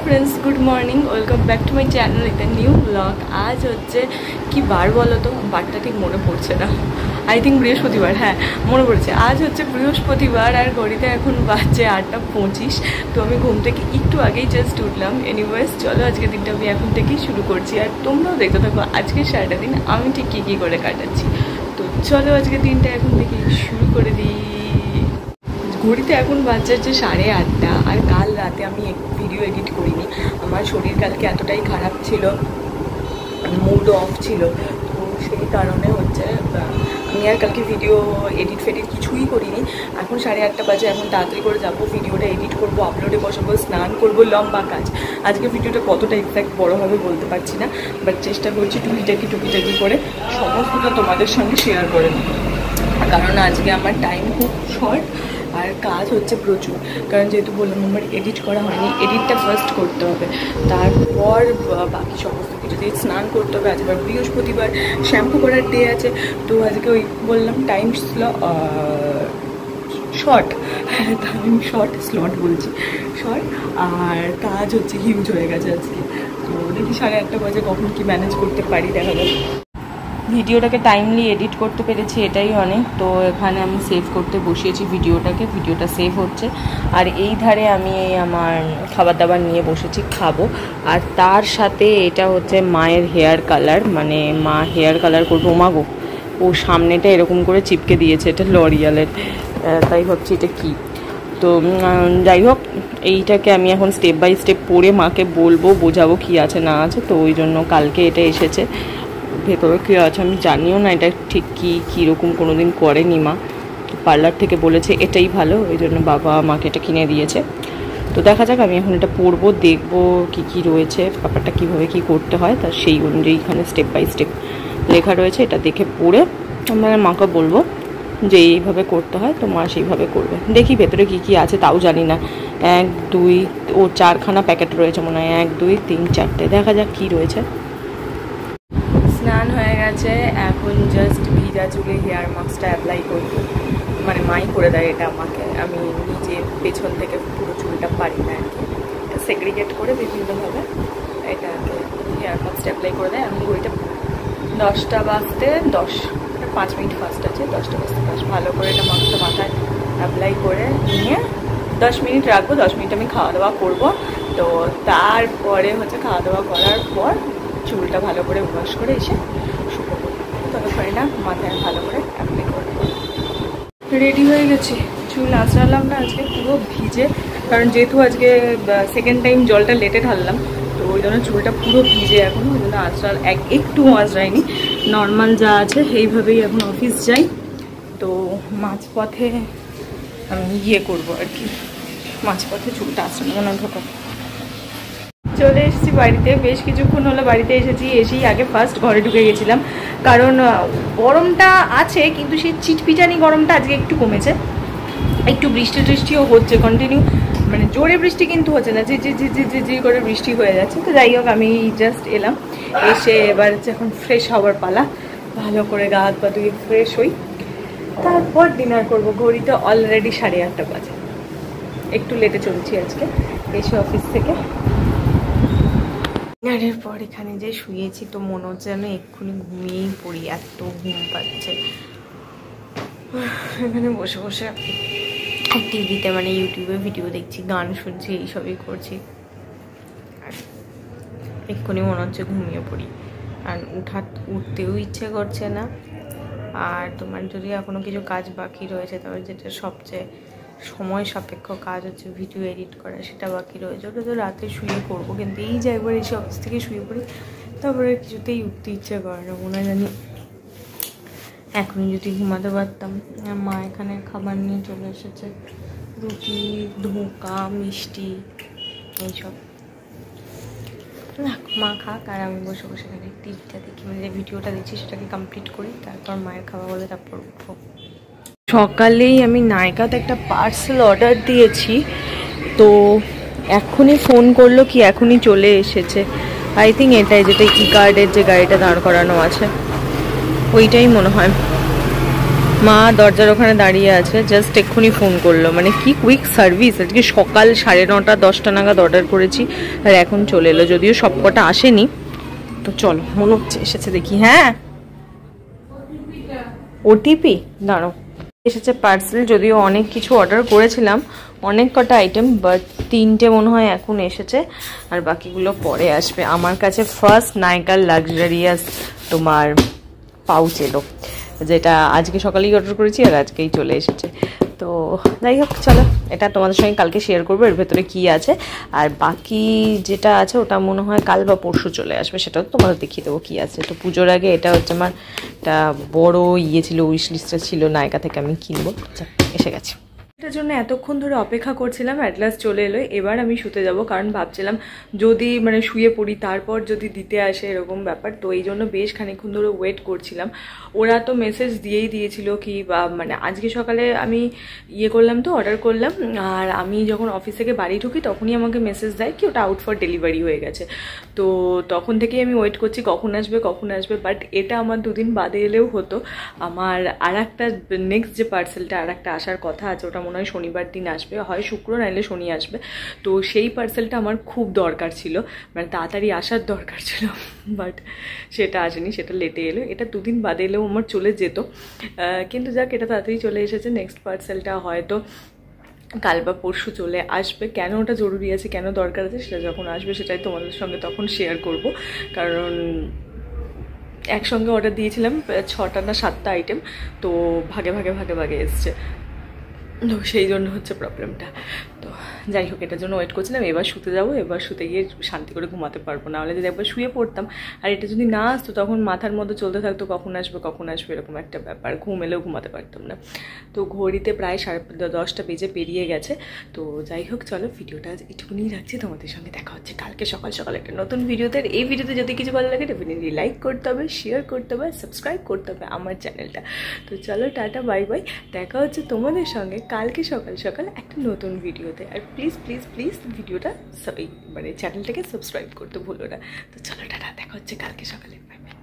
Friends good morning welcome back to my channel एक new blog. आज হচ্ছে কি বার বলো তো, বারটা ঠিক মনে পড়ছে না। আই থিঙ্ক বৃহস্পতিবার, হ্যাঁ মনে পড়ছে। আজ হচ্ছে বৃহস্পতিবার আর ঘড়িতে এখন বাজছে 8:25। তো আমি ঘুম থেকে একটু আগেই জাস্ট উঠলাম। এনিওয়েজ চলো আজকের দিনটা আমি এখন থেকেই শুরু করছি, আর তোমরাও দেখতে থাকো আজকের সারাটা দিন আমি ঠিক কী কী করে কাটাচ্ছি। তো চলো আজকের দিনটা এখন থেকেই শুরু করে দিই। ঘড়িতে এখন বাজছে 8:30, আর কাল রাতে আমি ভিডিও এডিট করিনি। আমার শরীর কালকে এতটাই খারাপ ছিল, মুড অফ ছিল, তো সেই কারণে হচ্ছে আমি আর কালকে ভিডিও এডিট ফেডিট কিছুই করিনি। এখন 8:30 বাজে, এখন তাড়াতাড়ি করে যাবো, ভিডিওটা এডিট করবো, আপলোডে বসাবো, স্নান করবো, লম্বা কাজ। আজকে ভিডিওটা কতটা এক্সাক্ট বড় হবে বলতে পারছি না, বাট চেষ্টা করছি টুকিটাকি করে সমস্তটা তোমাদের সঙ্গে শেয়ার করে নেবো। কারণ আজকে আমার টাইম খুব শর্ট আর কাজ হচ্ছে প্রচুর। কারণ যেহেতু বললাম আমার এডিট করা হয়নি, এডিটটা ফার্স্ট করতে হবে, তারপর বাকি সমস্ত কিছু দিয়ে স্নান করতে হবে। আজকে বৃহস্পতিবার, শ্যাম্পু করার ডে আছে, তো আজকে ওই বললাম টাইম শর্ট, স্লট বলছি শর্ট, আর কাজ হচ্ছে হিউজ হয়ে গেছে আজকে। তো দেখি 8:30 বাজে কখন কি ম্যানেজ করতে পারি, দেখা যাবে। ভিডিওটাকে টাইমলি এডিট করতে পেরেছি, এটাই অনেক। তো এখানে আমি সেভ করতে বসিয়েছি ভিডিওটা সেভ হচ্ছে, আর এই ধারে আমি আমার খাবার দাবার নিয়ে বসেছি, খাবো। আর তার সাথে এটা হচ্ছে মায়ের হেয়ার কালার, মানে মা হেয়ার কালার করবো। মাগো ও সামনেটা এরকম করে চিপকে দিয়েছে, এটা লরিয়ালের, তাই ভাবছি এটা কি। তো যাই হোক, এইটাকে আমি এখন স্টেপ বাই স্টেপ পরে মাকে বলবো, বোঝাবো কি আছে না আছে। তো ওই জন্য কালকে এটা এসেছে, ভেতরে কী আছে আমি জানিও না, এটা ঠিক কীরকম কোনো দিন করেনি মা। পার্লার থেকে বলেছে এটাই ভালো, ওই জন্য বাবা মাকে এটা কিনে দিয়েছে। তো দেখা যাক, আমি এখন এটা পরবো, দেখবো কি রয়েছে, ব্যাপারটা কীভাবে কি করতে হয়, তার সেই অনুযায়ী এখানে স্টেপ বাই স্টেপ লেখা রয়েছে। এটা দেখে পড়ে আমরা মাকে বলবো যে এইভাবে করতে হয়, তো মা সেইভাবে করবে। দেখি ভেতরে কি আছে তাও জানি না। 1 2 ও 4খানা প্যাকেট রয়েছে মনে হয়, 1 2 3 4টে, দেখা যাক কী রয়েছে। স্নান হয়ে গেছে, এখন জাস্ট ভিজা চুলে হেয়ার মাস্কটা অ্যাপ্লাই করব। মানে মাই করে দেয় এটা আমাকে, আমি নিজে পেছন থেকে পুরো চুলটা পারি না আর কি। এটা সেগ্রিগেট করে বিভিন্নভাবে এটাকে হেয়ার মাস্কটা অ্যাপ্লাই করে দেয়। আমি ওইটা 10টা বাজতে 5 মিনিট ফার্স্ট আছে, 10টা বাজতে 10 ভালো করে এটা মাস্কটা মাথায় অ্যাপ্লাই করে নিয়ে 10 মিনিট রাখবো। 10 মিনিট আমি খাওয়া দাওয়া করবো। তো তারপরে হচ্ছে খাওয়া দাওয়া করার পর চুলটা ভালো করে ওয়াশ করে এসে শুকোবো, ততক্ষণে না মাথায় ভালো করে অ্যাপ্লাই করবো। রেডি হয়ে গেছি, চুল আঁচড়ালাম না আজকে পুরো ভিজে, কারণ যেহেতু আজকে সেকেন্ড টাইম জলটা লেটে ঢাললাম, তো ওই জন্য চুলটা পুরো ভিজে এখনও, ওই জন্য একটু আঁচড়ায়নি, নর্মাল যা আছে এইভাবেই এখন অফিস যাই। তো মাঝপথে আমি করবো আর কি, মাঝপথে চুলটা আঁচড়ানো না ঢোকা। চলে এসেছি বাড়িতে, বেশ কিছুক্ষণ হলো বাড়িতে এসেছি। এসেই আগে ফার্স্ট ঘরে ঢুকে গেছিলাম, কারণ গরমটা আছে কিন্তু সেই চিটপিটানি গরমটা আজকে একটু কমেছে। একটু বৃষ্টিও হচ্ছে কন্টিনিউ, মানে জোরে বৃষ্টি কিন্তু হচ্ছে না, জি করে বৃষ্টি হয়ে যাচ্ছে। তো যাই হোক, আমি জাস্ট এলাম, এসে এবার হচ্ছে এখন ফ্রেশ হওয়ার পালা। ভালো করে গা হাত পা ধুয়ে ফ্রেশ হই, তারপর ডিনার করবো। ঘড়িতে অলরেডি 8:30 বাজে, একটু লেটে চলছি আজকে এসে অফিস থেকে। ডিনারের পর এখানে যে শুয়েছি, তো মনে হচ্ছে যেন এক্ষুনি ঘুমিয়েই পড়ি, এত ঘুম পাচ্ছে। এখানে বসে বসে টিভিতে মানে ইউটিউবে ভিডিও দেখছি, গান শুনছি, এইসবই করছি, আর এক্ষুনি মনে হচ্ছে ঘুমিয়ে পড়ি। আর উঠতেও ইচ্ছে করছে না। আর তোমার যদি এখনও কিছু কাজ বাকি রয়েছে, তবে যেটা সবচেয়ে সময় সাপেক্ষ কাজ হচ্ছে ভিডিও এডিট করা, সেটা বাকি রয়েছে। ওটা তো রাতে শুয়ে করবো, কিন্তু এই যে একবার এসে অফিস থেকে শুয়ে পড়ি, তারপরে কিছুতেই উঠতে ইচ্ছে করে না। মনে হয় জানি এখনই যদি ঘুমাতে পারতাম। মা এখানে খাবার নিয়ে চলে এসেছে, রুটি, ধোঁকা, মিষ্টি, এইসব। মা খাক, আর আমি বসে বসে এখানে টিভিটা দেখি, মানে যে ভিডিওটা দেখছি সেটাকে কমপ্লিট করি, তারপর মায়ের খাওয়া বলে তারপর উঠবো। সকালেই আমি নাইকাতে একটা পার্সেল অর্ডার দিয়েছি, তো এখনই ফোন করলো কি এখনই চলে এসেছে। আই থিঙ্ক এটাই, যেটা ই কার্ডের যে গাড়িটা দাঁড় করানো আছে ওইটাই মনে হয়। মা দরজার ওখানে দাঁড়িয়ে আছে, জাস্ট এক্ষুনি ফোন করলো, মানে কি কুইক সার্ভিস। আজকে সকাল 9:30 10টা নাগাদ অর্ডার করেছি আর এখন চলে এলো, যদিও সবকটা আসেনি। তো চলো, মনে হচ্ছে এসেছে, দেখি। হ্যাঁ, ওটিপি দাঁড়ো। এসেছে পার্সেল, যদিও অনেক কিছু অর্ডার করেছিলাম, অনেক কটা আইটেম, বাট 3টে মনে হয় এখন এসেছে আর বাকিগুলো পরে আসবে। আমার কাছে ফার্স্ট নাইকার লাক্সারিয়াস তোমার পাউচ এলো, যেটা আজকে সকালেই অর্ডার করেছি আর আজকেই চলে এসেছে। তো যাই হোক, চলো এটা তোমাদের সঙ্গে কালকে শেয়ার করবো এর ভেতরে কী আছে, আর বাকি যেটা আছে ওটা মনে হয় কাল বা পরশু চলে আসবে, সেটাও তোমাদের দেখিয়ে দেবো কী আছে। তো পুজোর আগে এটা হচ্ছে আমার একটা বড় ছিল, উইশ লিস্টটা ছিল নায়িকা থেকে আমি কিনবো, এসে গেছে। এটার জন্য এতক্ষণ ধরে অপেক্ষা করছিলাম, অ্যাট লাস্ট চলে এলো। এবার আমি শুতে যাব, কারণ ভাবছিলাম যদি মানে শুয়ে পড়ি তারপর যদি দিতে আসে এরকম ব্যাপার, তো এই জন্য বেশ খানিকক্ষণ ধরে ওয়েট করছিলাম। ওরা তো মেসেজ দিয়েই দিয়েছিল কি বা মানে আজকে সকালে আমি করলাম, তো অর্ডার করলাম, আর আমি যখন অফিস থেকে বাড়ি ঢুকি তখনই আমাকে মেসেজ দেয় কি ওটা আউট ফর ডেলিভারি হয়ে গেছে। তো তখন থেকেই আমি ওয়েট করছি কখন আসবে কখন আসবে, বাট এটা আমার 2 দিন বাদে এলেও হতো। আমার আর একটা নেক্সট যে পার্সেলটা আর একটা আসার কথা আছে, ওটা মনে হয় শনিবার দিন আসবে, হয় শুক্র নাইলে শনি আসবে। তো সেই পার্সেলটা আমার খুব দরকার ছিল, মানে তাড়াতাড়ি আসার দরকার ছিল, বাট সেটা আসেনি, সেটা লেটে এলো। এটা 2 দিন বাদে এলেও আমার চলে যেত, কিন্তু যাক এটা তাড়াতাড়ি চলে এসেছে। নেক্সট পার্সেলটা হয়তো কাল বা পরশু চলে আসবে। কেন ওটা জরুরি আছে, কেন দরকার আছে, সেটা যখন আসবে সেটাই তোমাদের সঙ্গে তখন শেয়ার করব, কারণ একসঙ্গে অর্ডার দিয়েছিলাম 6টা না 7টা আইটেম, তো ভাগে ভাগে ভাগে ভাগে এসছে, তো সেই জন্য হচ্ছে প্রবলেমটা। তো যাই হোক, এটার জন্য ওয়েট করছিলাম। এবার শুতে যাবো, এবার শুতে গিয়ে শান্তি করে ঘুমাতে পারবো, নাহলে যদি একবার শুয়ে পড়তাম আর এটা যদি না আসতো তখন মাথার মধ্যে চলতে থাকতো কখন আসবে এরকম একটা ব্যাপার, ঘুম এলেও ঘুমাতে পারতাম না। তো ঘড়িতে প্রায় 10:30 বেজে পেরিয়ে গেছে। তো যাই হোক, চলো ভিডিওটা আজ এটুকুনি রাখছি, তোমাদের সঙ্গে দেখা হচ্ছে কালকে সকাল সকাল একটা নতুন ভিডিওতে। এই ভিডিওতে যদি কিছু ভালো লাগে ডেফিনেটলি লাইক করতে হবে, শেয়ার করতে হবে, সাবস্ক্রাইব করতে হবে আমার চ্যানেলটা। তো চলো, টাটা, বাই বাই, দেখা হচ্ছে তোমাদের সঙ্গে কালকে সকাল সকাল একটা নতুন ভিডিওতে। আর প্লিজ প্লিজ প্লিজ ভিডিওটা মানে চ্যানেলটাকে সাবস্ক্রাইব করতে ভুলো না। তো চলো, টাটা, দেখা হচ্ছে কালকে সকালে, বাই বাই।